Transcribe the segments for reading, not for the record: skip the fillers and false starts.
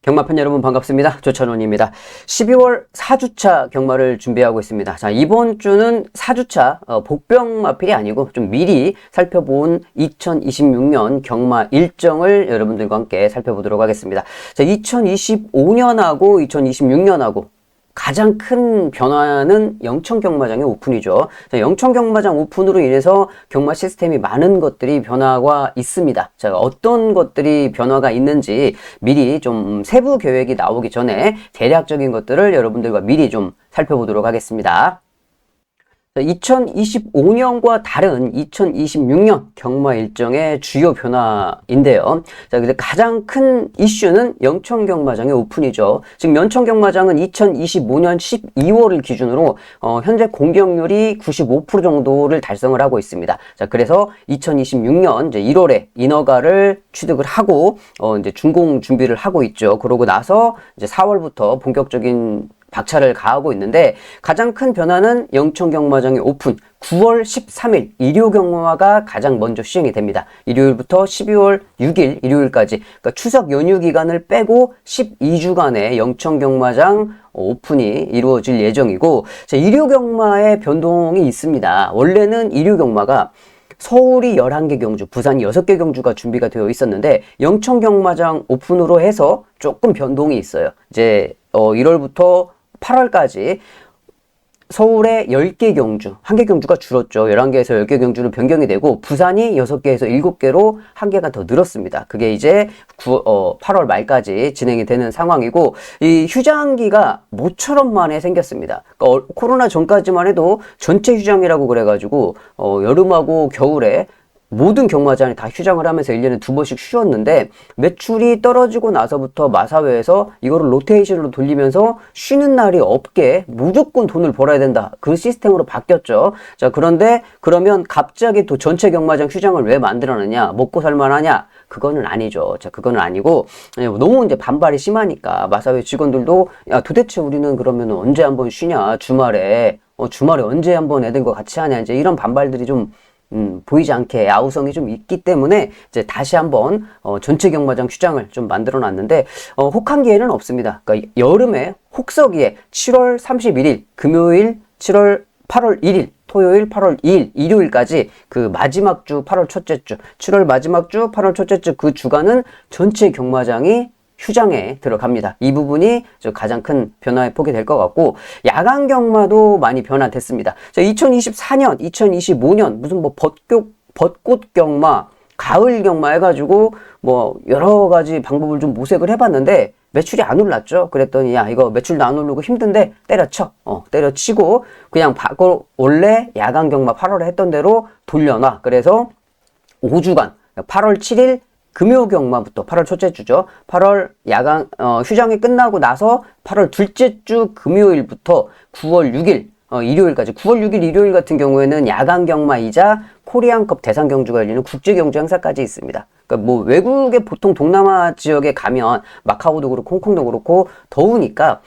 경마팬 여러분 반갑습니다. 조찬원입니다. 12월 4주차 경마를 준비하고 있습니다. 자, 이번 주는 4주차 복병마필이 아니고 좀 미리 살펴본 2026년 경마 일정을 여러분들과 함께 살펴보도록 하겠습니다. 자, 2025년하고 2026년하고 가장 큰 변화는 영천경마장의 오픈이죠. 자, 영천경마장 오픈으로 인해서 경마 시스템이 많은 것들이 변화가 있습니다. 자, 어떤 것들이 변화가 있는지 미리 좀 세부 계획이 나오기 전에 대략적인 것들을 여러분들과 미리 좀 살펴보도록 하겠습니다. 2025년과 다른 2026년 경마 일정의 주요 변화인데요. 자, 근데 가장 큰 이슈는 영천경마장의 오픈이죠. 지금 영천경마장은 2025년 12월을 기준으로 현재 공격률이 95% 정도를 달성을 하고 있습니다. 자, 그래서 2026년 이제 1월에 인허가를 취득을 하고 이제 준공 준비를 하고 있죠. 그러고 나서 이제 4월부터 본격적인 박차를 가하고 있는데 가장 큰 변화는 영천경마장의 오픈 9월 13일 일요경마가 가장 먼저 시행이 됩니다. 일요일부터 12월 6일 일요일까지 그러니까 추석 연휴 기간을 빼고 12주간의 영천경마장 오픈이 이루어질 예정이고 일요경마의 변동이 있습니다. 원래는 일요경마가 서울이 11개 경주, 부산이 6개 경주가 준비가 되어 있었는데 영천경마장 오픈으로 해서 조금 변동이 있어요. 이제 1월부터 8월까지 서울에 10개 경주, 1개 경주가 줄었죠. 11개에서 10개 경주로 변경이 되고 부산이 6개에서 7개로 1개가 더 늘었습니다. 그게 이제 8월 말까지 진행이 되는 상황이고 이 휴장기가 모처럼 만에 생겼습니다. 그러니까 코로나 전까지만 해도 전체 휴장이라고 그래가지고 여름하고 겨울에 모든 경마장이 다 휴장을 하면서 1년에 2번씩 쉬었는데 매출이 떨어지고 나서부터 마사회에서 이거를 로테이션으로 돌리면서 쉬는 날이 없게 무조건 돈을 벌어야 된다. 그 시스템으로 바뀌었죠. 자, 그런데 그러면 갑자기 또 전체 경마장 휴장을 왜 만들어내냐? 먹고 살만하냐? 그거는 아니죠. 자, 그거는 아니고 너무 이제 반발이 심하니까 마사회 직원들도 야, 도대체 우리는 그러면 언제 한번 쉬냐? 주말에 언제 한번 애들과 같이 하냐? 이제 이런 반발들이 좀 보이지 않게 아우성이 좀 있기 때문에 이제 다시 한번 전체 경마장 휴장을 좀 만들어 놨는데 혹한기에는 없습니다. 그러니까 여름에 혹서기에 7월 31일 금요일 8월 1일 토요일 8월 2일 일요일까지 그 마지막 주 8월 첫째 주 7월 마지막 주 8월 첫째 주 그 주간은 전체 경마장이 휴장에 들어갑니다. 이 부분이 가장 큰 변화의 폭이 될 것 같고 야간 경마도 많이 변화됐습니다. 2024년, 2025년 무슨 뭐 벚꽃 경마, 가을 경마 해가지고 뭐 여러 가지 방법을 좀 모색을 해봤는데 매출이 안 올랐죠. 그랬더니 야 이거 매출도 안 오르고 힘든데 때려쳐. 때려치고 그냥 원래 야간 경마 8월에 했던 대로 돌려놔. 그래서 5주간 8월 7일 금요 경마부터 8월 첫째 주죠. 8월 야간 휴장이 끝나고 나서 8월 둘째 주 금요일부터 9월 6일 일요일까지 9월 6일 일요일 같은 경우에는 야간 경마이자 코리안컵 대상 경주가 열리는 국제 경주 행사까지 있습니다. 그러니까 뭐 외국에 보통 동남아 지역에 가면 마카오도 그렇고 홍콩도 그렇고 더우니까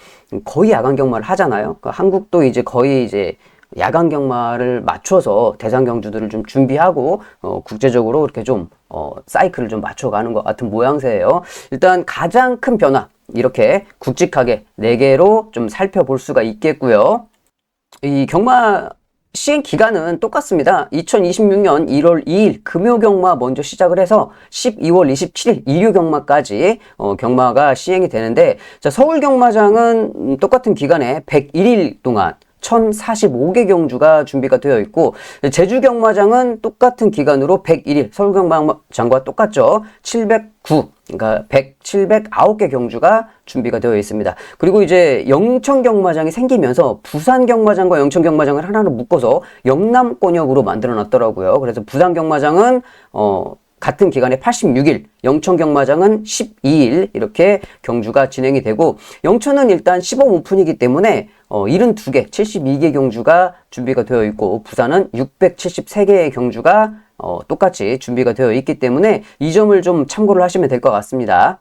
거의 야간 경마를 하잖아요. 그러니까 한국도 이제 거의 이제 야간 경마를 맞춰서 대상 경주들을 좀 준비하고 국제적으로 이렇게 좀 사이클을 좀 맞춰가는 것 같은 모양새예요. 일단 가장 큰 변화 이렇게 굵직하게 4개로 좀 살펴볼 수가 있겠고요. 이 경마 시행 기간은 똑같습니다. 2026년 1월 2일 금요 경마 먼저 시작을 해서 12월 27일 일요 경마까지 경마가 시행이 되는데 자, 서울 경마장은 똑같은 기간에 101일 동안 1045개 경주가 준비가 되어 있고 제주 경마장은 똑같은 기간으로 101일 서울 경마장과 똑같죠. 709 그러니까 709개 경주가 준비가 되어 있습니다. 그리고 이제 영천 경마장이 생기면서 부산 경마장과 영천 경마장을 하나로 묶어서 영남권역으로 만들어 놨더라고요. 그래서 부산 경마장은 같은 기간에 86일, 영천 경마장은 12일 이렇게 경주가 진행이 되고 영천은 일단 시범 오픈이기 때문에 72개, 72개 경주가 준비가 되어 있고 부산은 673개의 경주가 똑같이 준비가 되어 있기 때문에 이 점을 좀 참고를 하시면 될 것 같습니다.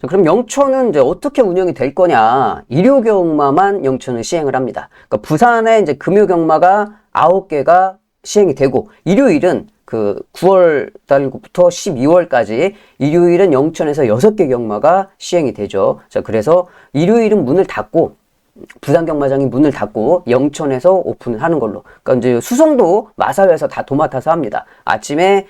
그럼 영천은 이제 어떻게 운영이 될 거냐? 일요 경마만 영천은 시행을 합니다. 그러니까 부산에 이제 금요 경마가 9개가 시행이 되고 일요일은 그 9월 달부터 12월까지 일요일은 영천에서 6개 경마가 시행이 되죠. 자, 그래서 일요일은 문을 닫고 부산 경마장이 문을 닫고 영천에서 오픈을 하는 걸로. 그러니까 이제 수성도 마사회에서 다 도맡아서 합니다. 아침에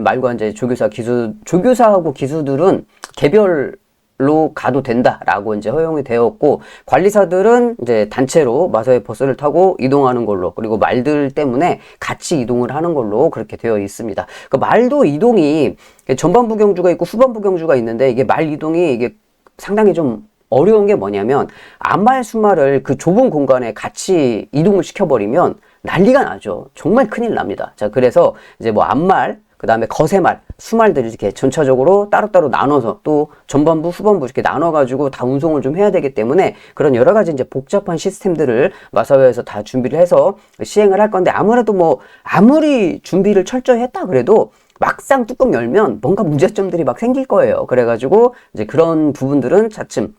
말과 이제 조교사하고 기수들은 개별로 가도 된다라고 이제 허용이 되었고, 관리사들은 이제 단체로 마사회 버스를 타고 이동하는 걸로, 그리고 말들 때문에 같이 이동을 하는 걸로 그렇게 되어 있습니다. 그 말도 이동이 전반부 경주가 있고 후반부 경주가 있는데, 이게 말 이동이 이게 상당히 좀 어려운 게 뭐냐면, 암말 수말을 그 좁은 공간에 같이 이동을 시켜버리면 난리가 나죠. 정말 큰일 납니다. 자, 그래서 이제 뭐 암말, 그 다음에 거세말, 수말들이 이렇게 전차적으로 따로따로 나눠서 또 전반부, 후반부 이렇게 나눠가지고 다 운송을 좀 해야 되기 때문에 그런 여러 가지 이제 복잡한 시스템들을 마사회에서 다 준비를 해서 시행을 할 건데, 아무래도 뭐 아무리 준비를 철저히 했다 그래도 막상 뚜껑 열면 뭔가 문제점들이 막 생길 거예요. 그래가지고 이제 그런 부분들은 차츰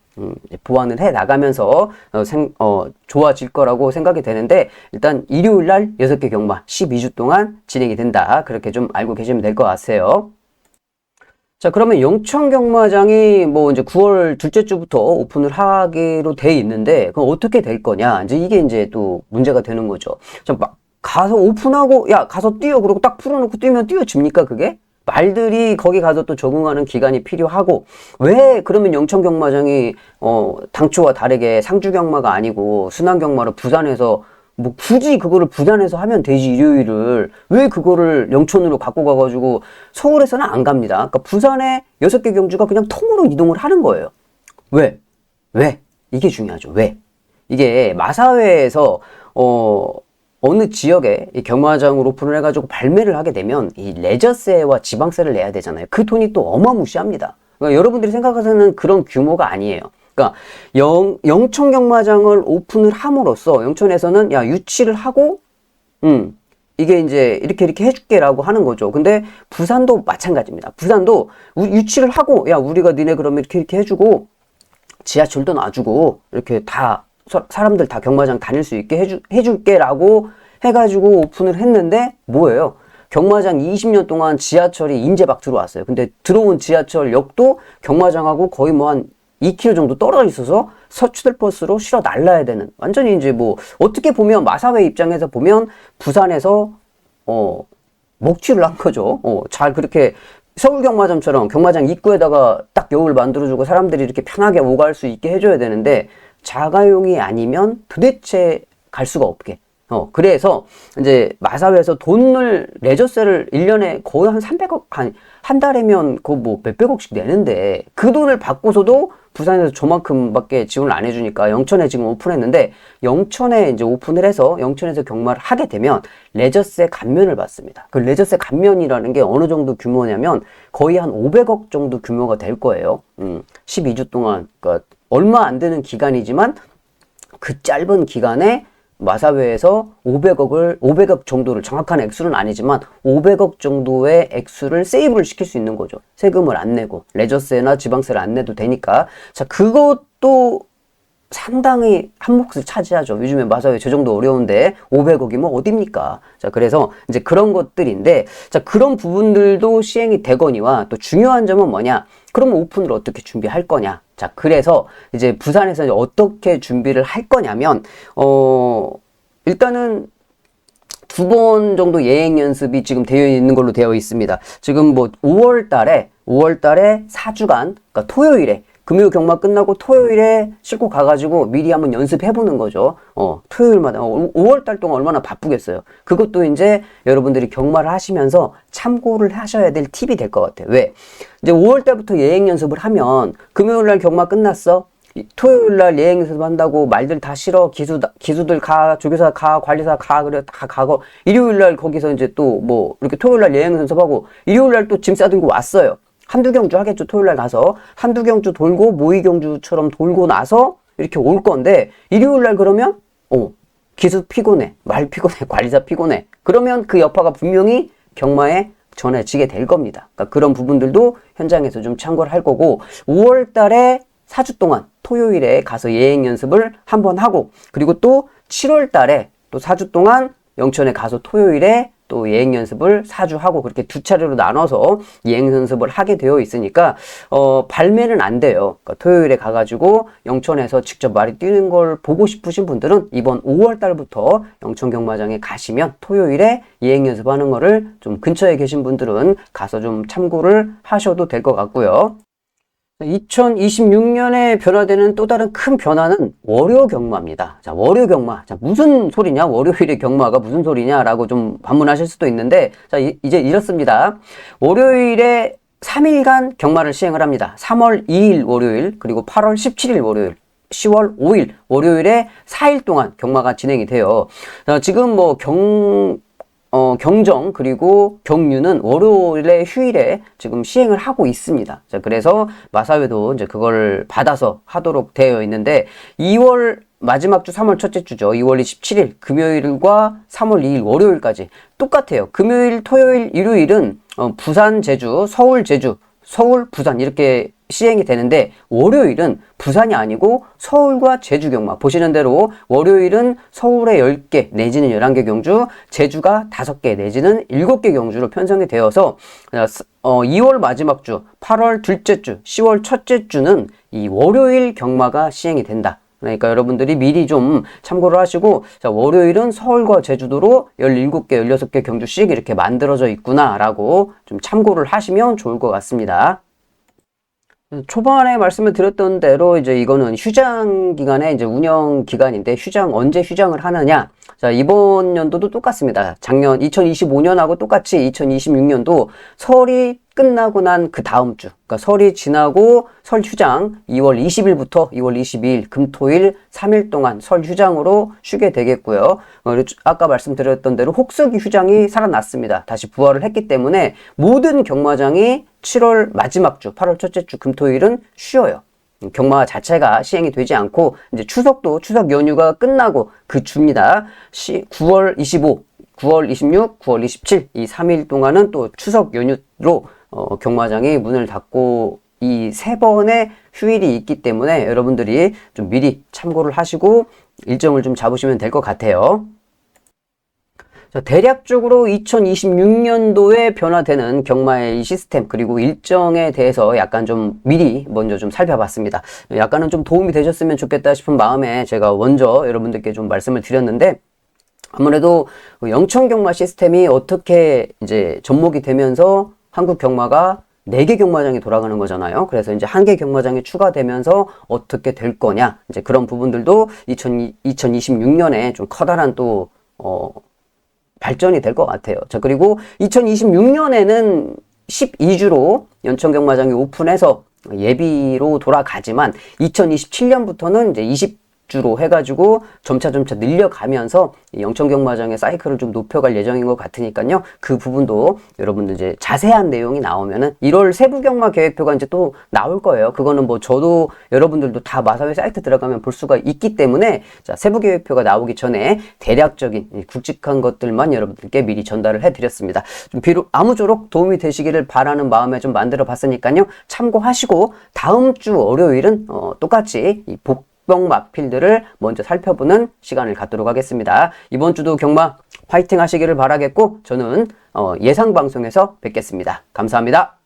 보완을 해 나가면서 좋아질 거라고 생각이 되는데, 일단 일요일 날 6개 경마 12주 동안 진행이 된다. 그렇게 좀 알고 계시면 될 것 같아요. 자, 그러면 영천 경마장이 뭐 이제 9월 둘째 주부터 오픈을 하기로 돼 있는데, 그럼 어떻게 될 거냐? 이제 이게 이제 또 문제가 되는 거죠. 자, 막 가서 오픈하고 야 가서 뛰어 그러고 딱 풀어놓고 뛰면 뛰어집니까 그게? 말들이 거기 가서 또 적응하는 기간이 필요하고, 왜 그러면 영천 경마장이 당초와 다르게 상주 경마가 아니고 순환 경마로 부산에서 뭐 굳이 그거를 부산에서 하면 되지, 일요일을 왜 그거를 영천으로 갖고 가가지고 서울에서는 안 갑니다. 그러니까 부산에 6개 경주가 그냥 통으로 이동을 하는 거예요. 왜? 이게 중요하죠. 왜? 이게 마사회에서 어느 지역에 이 경마장으로 오픈을 해가지고 발매를 하게 되면 이 레저세와 지방세를 내야 되잖아요. 그 돈이 또 어마무시합니다. 그러니까 여러분들이 생각하시는 그런 규모가 아니에요. 그러니까 영천 경마장을 오픈을 함으로써 영천에서는 야 유치를 하고 이게 이제 이렇게 해줄게라고 하는 거죠. 근데 부산도 마찬가지입니다. 부산도 유치를 하고 야 우리가 니네 그러면 이렇게 해주고 지하철도 놔주고 이렇게 다 사람들 다 경마장 다닐 수 있게 해줄게라고 해가지고 오픈을 했는데 뭐예요? 경마장 20년 동안 지하철이 인제 막 들어왔어요. 근데 들어온 지하철역도 경마장하고 거의 뭐 한 2km 정도 떨어져 있어서 서추들버스로 실어 날라야 되는, 완전히 이제 뭐 어떻게 보면 마사회 입장에서 보면 부산에서 먹튀를 한 거죠. 잘 그렇게 서울 경마장처럼 경마장 입구에다가 딱 역을 만들어주고 사람들이 이렇게 편하게 오갈 수 있게 해줘야 되는데, 자가용이 아니면 도대체 갈 수가 없게. 그래서 이제 마사회에서 돈을, 레저세를 1년에 거의 한 300억, 한 달이면 그거 뭐 몇백억씩 내는데 그 돈을 받고서도 부산에서 저만큼밖에 지원을 안 해주니까 영천에 지금 오픈했는데, 영천에 이제 오픈을 해서 영천에서 경마를 하게 되면 레저세 감면을 받습니다. 그 레저세 감면이라는 게 어느 정도 규모냐면 거의 한 500억 정도 규모가 될 거예요. 12주 동안, 그러니까 얼마 안 되는 기간이지만 그 짧은 기간에 마사회에서 500억 정도를, 정확한 액수는 아니지만 500억 정도의 액수를 세이브를 시킬 수 있는 거죠. 세금을 안 내고 레저세나 지방세를 안 내도 되니까. 자, 그것도 상당히 한 몫을 차지하죠. 요즘에 마사회 저 정도 어려운데 500억이면 어딥니까? 자, 그래서 이제 그런 것들인데, 자, 그런 부분들도 시행이 되거니와, 또 중요한 점은 뭐냐? 그러면 오픈을 어떻게 준비할 거냐? 자, 그래서 이제 부산에서 이제 어떻게 준비를 할 거냐면, 일단은 2번 정도 예행 연습이 지금 되어 있는 걸로 되어 있습니다. 지금 뭐 5월 달에 4주간, 그러니까 토요일에, 금요 경마 끝나고 토요일에 싣고 가가지고 미리 한번 연습해보는 거죠. 토요일마다. 5월 달 동안 얼마나 바쁘겠어요. 그것도 이제 여러분들이 경마를 하시면서 참고를 하셔야 될 팁이 될 것 같아요. 왜? 이제 5월 달부터 예행 연습을 하면 금요일 날 경마 끝났어. 토요일 날 예행 연습 한다고 말들 다 실어, 기수들 가, 조교사 가, 관리사 가, 그래 다 가고, 일요일 날 거기서 이제 또 뭐 이렇게 토요일 날 예행 연습하고 일요일 날 또 짐 싸들고 왔어요. 한두 경주 하겠죠. 토요일 날 가서 한두 경주 돌고 모의 경주처럼 돌고 나서 이렇게 올 건데, 일요일 날 그러면 기수 피곤해, 말 피곤해, 관리사 피곤해. 그러면 그 여파가 분명히 경마에 전해지게 될 겁니다. 그러니까 그런 부분들도 현장에서 좀 참고를 할 거고, 5월 달에 4주 동안 토요일에 가서 예행 연습을 한번 하고, 그리고 또 7월 달에 또 4주 동안 영천에 가서 토요일에 또 예행 연습을 4주 하고 그렇게 두 차례로 나눠서 예행 연습을 하게 되어 있으니까 발매는 안 돼요. 그러니까 토요일에 가가지고 영천에서 직접 말이 뛰는 걸 보고 싶으신 분들은 이번 5월 달부터 영천 경마장에 가시면 토요일에 예행 연습하는 거를 좀 근처에 계신 분들은 가서 좀 참고를 하셔도 될 것 같고요. 2026년에 변화되는 또 다른 큰 변화는 월요 경마입니다. 자, 월요 경마. 자, 무슨 소리냐? 월요일의 경마가 무슨 소리냐라고 좀 반문하실 수도 있는데, 자, 이제 이렇습니다. 월요일에 3일간 경마를 시행을 합니다. 3월 2일 월요일, 그리고 8월 17일 월요일, 10월 5일 월요일에 4일 동안 경마가 진행이 돼요. 자, 지금 뭐 경정 그리고 경유는 월요일에 휴일에 지금 시행을 하고 있습니다. 자, 그래서 마사회도 이제 그걸 받아서 하도록 되어 있는데 2월 마지막 주 3월 첫째 주죠. 2월 27일 금요일과 3월 2일 월요일까지 똑같아요. 금요일, 토요일, 일요일은 부산, 제주, 서울, 제주, 서울, 부산 이렇게 시행이 되는데 월요일은 부산이 아니고 서울과 제주 경마 보시는 대로 월요일은 서울에 10개 내지는 11개 경주, 제주가 5개 내지는 7개 경주로 편성이 되어서 2월 마지막 주, 8월 둘째 주, 10월 첫째 주는 이 월요일 경마가 시행이 된다. 그러니까 여러분들이 미리 좀 참고를 하시고, 자, 월요일은 서울과 제주도로 17개, 16개 경주씩 이렇게 만들어져 있구나라고 좀 참고를 하시면 좋을 것 같습니다. 초반에 말씀을 드렸던 대로 이제 이거는 휴장 기간의 이제 운영 기간인데 언제 휴장을 하느냐? 자, 이번 연도도 똑같습니다. 작년 2025년하고 똑같이 2026년도 설이 끝나고 난 그 다음 주, 그러니까 설이 지나고 설 휴장 2월 20일부터 2월 22일 금토일 3일 동안 설 휴장으로 쉬게 되겠고요. 아까 말씀드렸던 대로 혹서기 휴장이 살아났습니다. 다시 부활을 했기 때문에 모든 경마장이 7월 마지막 주, 8월 첫째 주 금토일은 쉬어요. 경마 자체가 시행이 되지 않고 이제 추석도 추석 연휴가 끝나고 그 주입니다. 9월 25, 9월 26, 9월 27 이 3일 동안은 또 추석 연휴로 경마장이 문을 닫고 이 3번의 휴일이 있기 때문에 여러분들이 좀 미리 참고를 하시고 일정을 좀 잡으시면 될 것 같아요. 자, 대략적으로 2026년도에 변화되는 경마의 이 시스템 그리고 일정에 대해서 약간 좀 미리 먼저 좀 살펴봤습니다. 약간은 좀 도움이 되셨으면 좋겠다 싶은 마음에 제가 먼저 여러분들께 좀 말씀을 드렸는데 아무래도 영천 경마 시스템이 어떻게 이제 접목이 되면서 한국 경마가 4개 경마장이 돌아가는 거잖아요. 그래서 이제 1개 경마장이 추가되면서 어떻게 될 거냐. 이제 그런 부분들도 2026년에 좀 커다란 또, 발전이 될 것 같아요. 자, 그리고 2026년에는 12주로 연천 경마장이 오픈해서 예비로 돌아가지만 2027년부터는 이제 20주로 해가지고 점차 늘려가면서 영천 경마장의 사이클을 좀 높여갈 예정인 것 같으니까요. 그 부분도 여러분들 이제 자세한 내용이 나오면은 1월 세부 경마 계획표가 이제 또 나올 거예요. 그거는 뭐 저도 여러분들도 다 마사회 사이트 들어가면 볼 수가 있기 때문에 자, 세부 계획표가 나오기 전에 대략적인 굵직한 것들만 여러분들께 미리 전달을 해드렸습니다. 좀 비록 아무쪼록 도움이 되시기를 바라는 마음에 좀 만들어 봤으니까요. 참고하시고 다음 주 월요일은 똑같이 이 복병 마필들을 먼저 살펴보는 시간을 갖도록 하겠습니다. 이번 주도 경마 파이팅 하시기를 바라겠고 저는 예상 방송에서 뵙겠습니다. 감사합니다.